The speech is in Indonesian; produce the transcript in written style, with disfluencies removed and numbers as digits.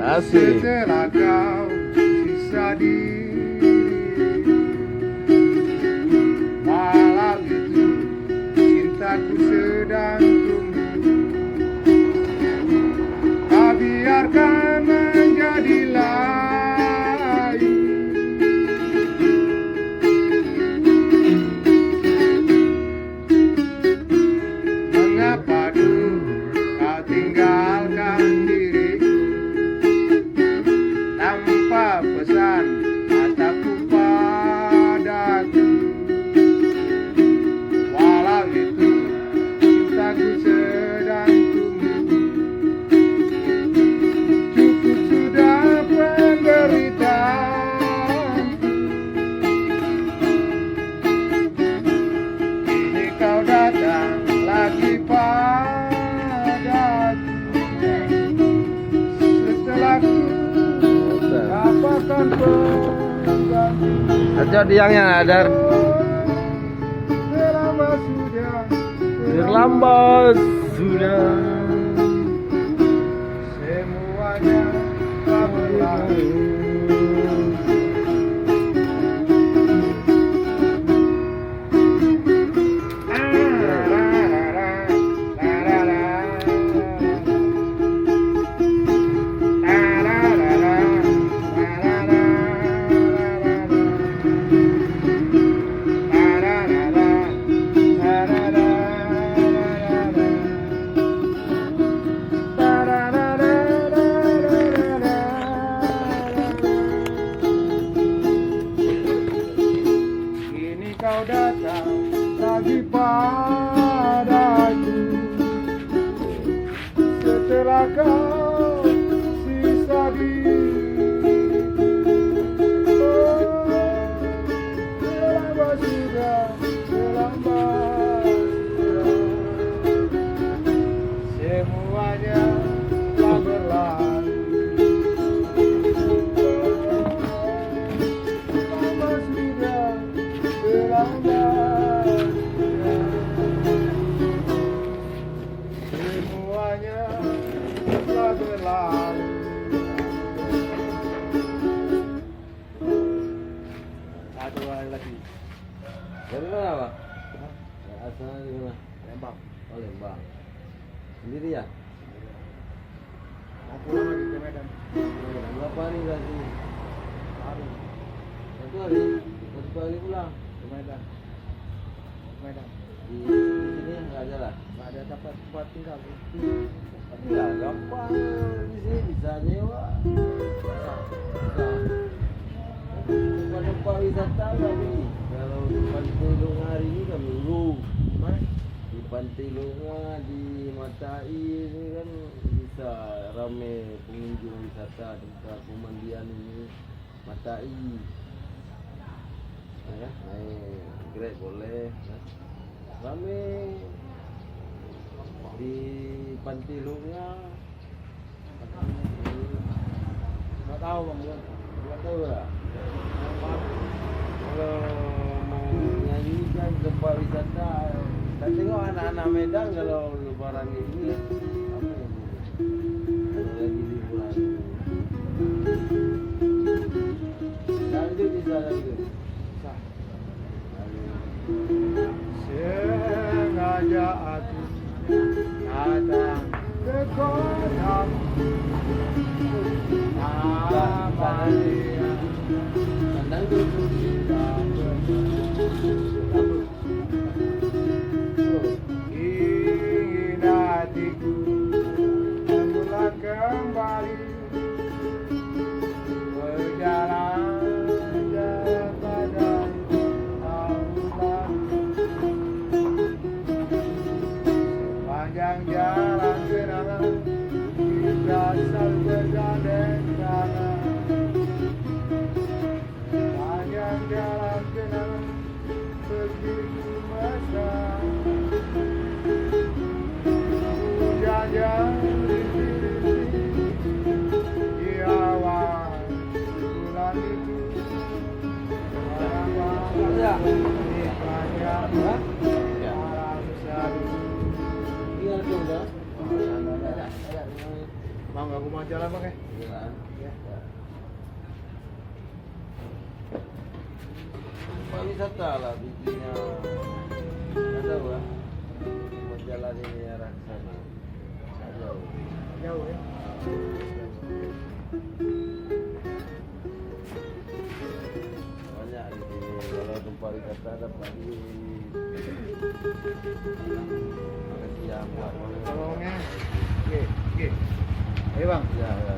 Asik. Setelah kau sisa diri, malam itu cintaku sedang tumbuh. Kau biarkan menjadi layu. Mengapa dulu kau tinggalkan diriku tanpa pesan kataku padaku. Walau itu cintaku sedang tumbuh. Cukup sudah penderitaan. Kini kau datang lagi padaku. Setelah ku dapatkan pengganti. Aja diangnya ada. Terlambat sudah, Terlambat sudah. semuanya telah berlalu. Kini kau datang lagi padaku. Setelah kau sisa diri, oh, terlambat sudah, terlambat sudah. Semuanya telah berlalu. Terlambat sudah, terlambat sudah. Semuanya telah berlalu. Satu hari lagi. Dari mana, Pak? Asalnya dari mana? Lembang. Oh, Lembang. Sendiri ya? Mau pulang lagi ke Medan. Berapa hari dari sini? Hari Satu hari. Satu kali pulang. ke Medan. Medan. Di sini nggak jalan. Nggak ada tempat tinggal. Tapi nggak gampang di sini bisa nyewa. Bisa. Tempat wisata kami. Kalau di Pantai Lunga hari ini kan minggu. Di Pantai Lunga di Matai ini kan bisa rame pengunjung wisata tempat pemandian ini Matai. Nah, ya, naik Grab boleh. Ya. Rame di Pantai Lunga. Nggak tahu bang. Nggak tahu lah. Kalau mau nyanyi kan tempat wisata, saya tengok anak-anak Medan kalau lebaran ini apa ya? Kalau lagi liburan. Lanjut bisa lanjut. Sengaja aku datang ke kotamu tanpa dia Sandal dulu. ingin hatiku mengulang kembali perjalanan pada tahun lalu. Sepanjang jalan kenangan kita selalu bergandeng tangan. Sepanjang jalan kenangan begitu mesra. Hujan-hujan rintik-rintik di awal bulan itu. Ya. Di panjang malam sadu. Tinggal tuh dah. Mau nggak aku mau jalan bang ya? Ya. Ya. Tempat wisata lah bikinnya. Ada lah. Mau jalan ini arah sana. Ada. Jauh ya. Banyak di sini. Kalau tempat wisata dapat di. Makasih ya buat. Tolongnya. Oke, oke. Ayo bang. Ya, ya.